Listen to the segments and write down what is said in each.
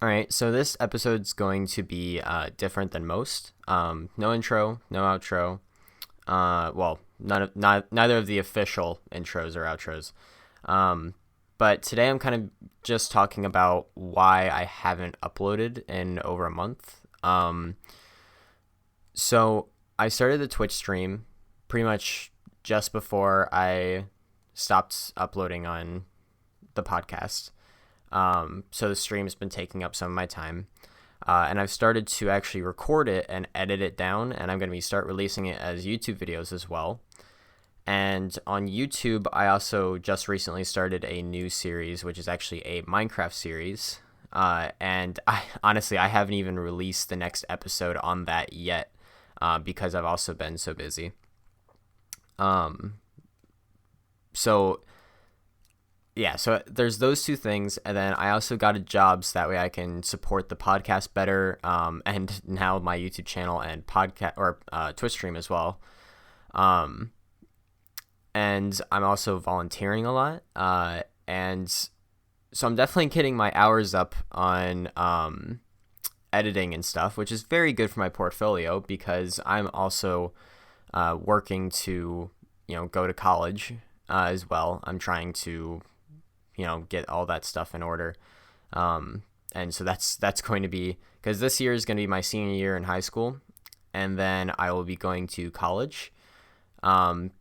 All right, so this episode's going to be different than most. No intro, no outro. Well, neither of the official intros or outros. Um, but today I'm kind of just talking about why I haven't uploaded in over a month. So I started the Twitch stream pretty much just before I stopped uploading on the podcast. So the stream's been taking up some of my time. And I've started to actually record it and edit it down, and I'm going to start releasing it as YouTube videos as well. And on YouTube, I also just recently started a new series, which is actually a Minecraft series. And I honestly, I haven't even released the next episode on that yet, because I've also been so busy. Um, so yeah, so there's those two things, and then I also got a job so that way I can support the podcast better, and now my YouTube channel and podcast or Twitch stream as well. Um, and I'm also volunteering a lot, and so I'm definitely getting my hours up on editing and stuff, which is very good for my portfolio because I'm also working to go to college as well. I'm trying to get all that stuff in order. And so that's going to be, because this year is going to be my senior year in high school, and then I will be going to college. And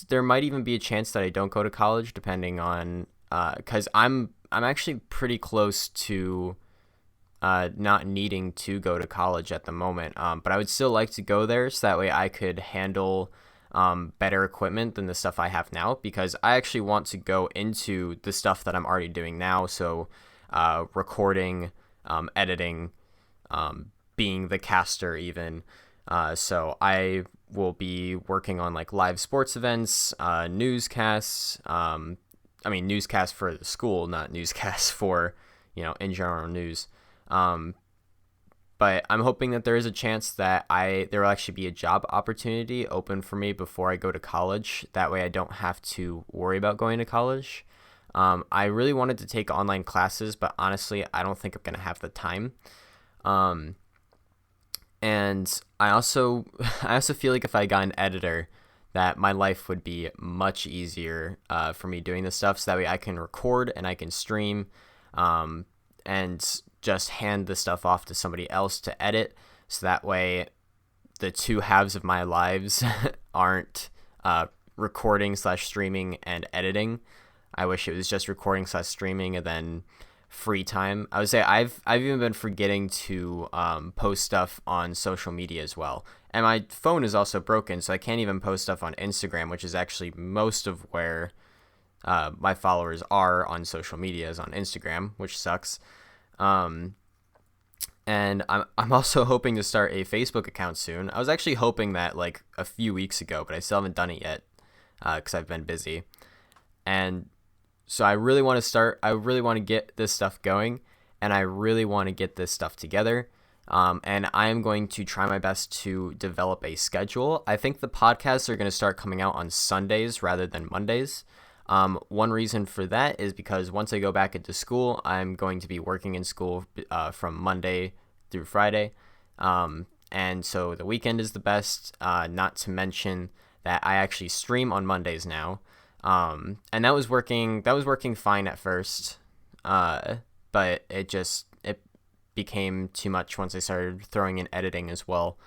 there might even be a chance that I don't go to college, depending on because I'm actually pretty close to not needing to go to college at the moment. But I would still like to go there so that way I could handle better equipment than the stuff I have now, because I actually want to go into the stuff that I'm already doing now. So recording, editing, being the caster even. So I will be working on like live sports events, newscasts. Newscasts for the school, not newscasts for, in general news. But I'm hoping that there is a chance that there will actually be a job opportunity open for me before I go to college. That way I don't have to worry about going to college. I really wanted to take online classes, but honestly, I don't think I'm going to have the time. And I also I also feel like if I got an editor, that my life would be much easier for me doing this stuff. So that way I can record and I can stream, and just hand the stuff off to somebody else to edit. So that way the two halves of my lives aren't recording slash streaming and editing. I wish it was just recording slash streaming and then free time. I would say I've even been forgetting to post stuff on social media as well. And my phone is also broken, so I can't even post stuff on Instagram, which is actually most of where my followers are on social media, is on Instagram, which sucks. And I'm also hoping to start a Facebook account soon. I was actually hoping that like a few weeks ago, but I still haven't done it yet because I've been busy. And so I really want to start. I really want to get this stuff going, and I really want to get this stuff together. And I am going to try my best to develop a schedule. I think the podcasts are going to start coming out on Sundays rather than Mondays. One reason for that is because once I go back into school, I'm going to be working in school from Monday through Friday. And so the weekend is the best, not to mention that I actually stream on Mondays now. And that was working fine at first. But it became too much once I started throwing in editing as well.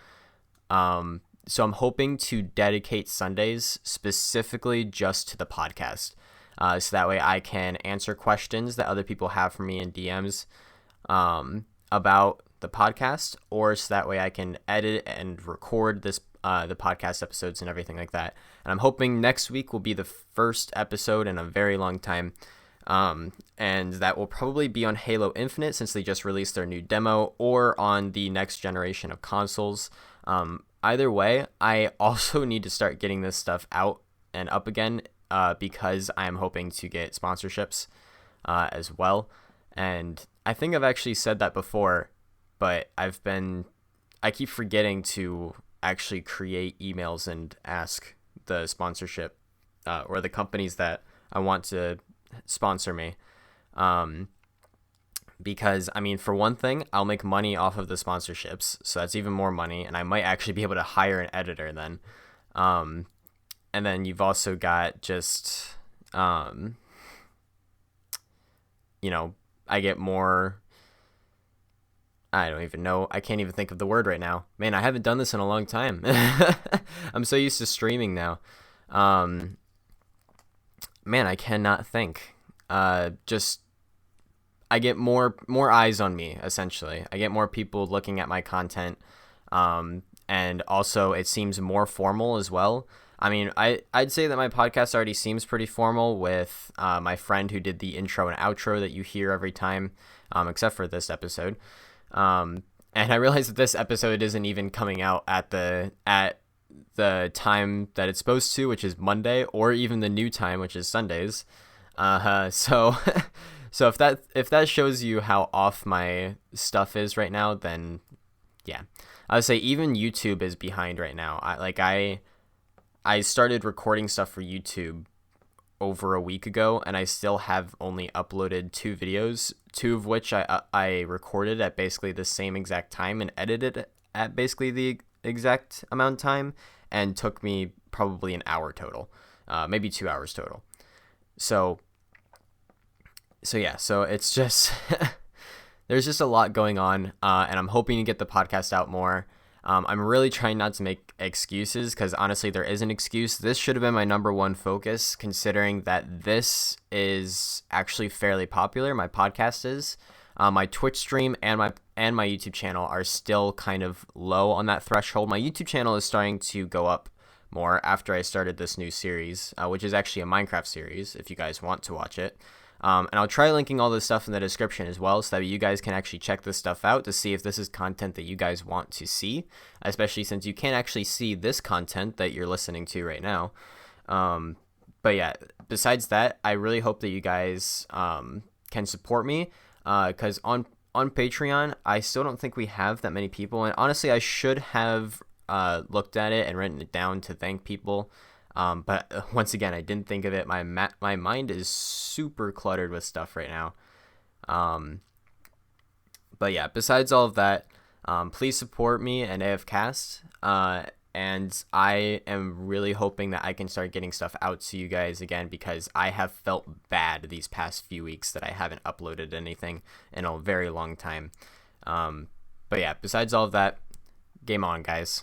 So I'm hoping to dedicate Sundays specifically just to the podcast. So that way I can answer questions that other people have for me in DMs about the podcast, or so that way I can edit and record the podcast episodes and everything like that. And I'm hoping next week will be the first episode in a very long time. And that will probably be on Halo Infinite, since they just released their new demo, or on the next generation of consoles. Either way, I also need to start getting this stuff out and up again, because I am hoping to get sponsorships as well. And I think I've actually said that before, but I keep forgetting to actually create emails and ask the sponsorship or the companies that I want to sponsor me, because I mean, for one thing, I'll make money off of the sponsorships, so that's even more money, and I might actually be able to hire an editor then. And then you've also got just, I get more. I don't even know. I can't even think of the word right now. Man, I haven't done this in a long time. I'm so used to streaming now. Man, I cannot think. Just I get more eyes on me, essentially. I get more people looking at my content. And also it seems more formal as well. I mean, I'd say that my podcast already seems pretty formal with my friend who did the intro and outro that you hear every time, except for this episode. And I realized that this episode isn't even coming out at the time that it's supposed to, which is Monday, or even the new time, which is Sundays. So so if that shows you how off my stuff is right now, then yeah, I would say even YouTube is behind right now. I started recording stuff for YouTube over a week ago, and I still have only uploaded 2 videos, 2 of which I recorded at basically the same exact time and edited at basically the exact amount of time, and took me probably an hour total, maybe 2 hours total. So yeah, so it's just there's just a lot going on, and I'm hoping to get the podcast out more. I'm really trying not to make excuses, because honestly, there is an excuse. This should have been my number one focus, considering that this is actually fairly popular. My podcast is. My Twitch stream and my YouTube channel are still kind of low on that threshold. My YouTube channel is starting to go up more after I started this new series, which is actually a Minecraft series, if you guys want to watch it. And I'll try linking all this stuff in the description as well, so that you guys can actually check this stuff out to see if this is content that you guys want to see, especially since you can't actually see this content that you're listening to right now. But yeah, besides that, I really hope that you guys can support me, because on Patreon, I still don't think we have that many people, and honestly, I should have looked at it and written it down to thank people. But once again, I didn't think of it. My mind is super cluttered with stuff right now. But yeah, besides all of that, please support me and AFKast. And I am really hoping that I can start getting stuff out to you guys again, because I have felt bad these past few weeks that I haven't uploaded anything in a very long time. But yeah, besides all of that, game on, guys.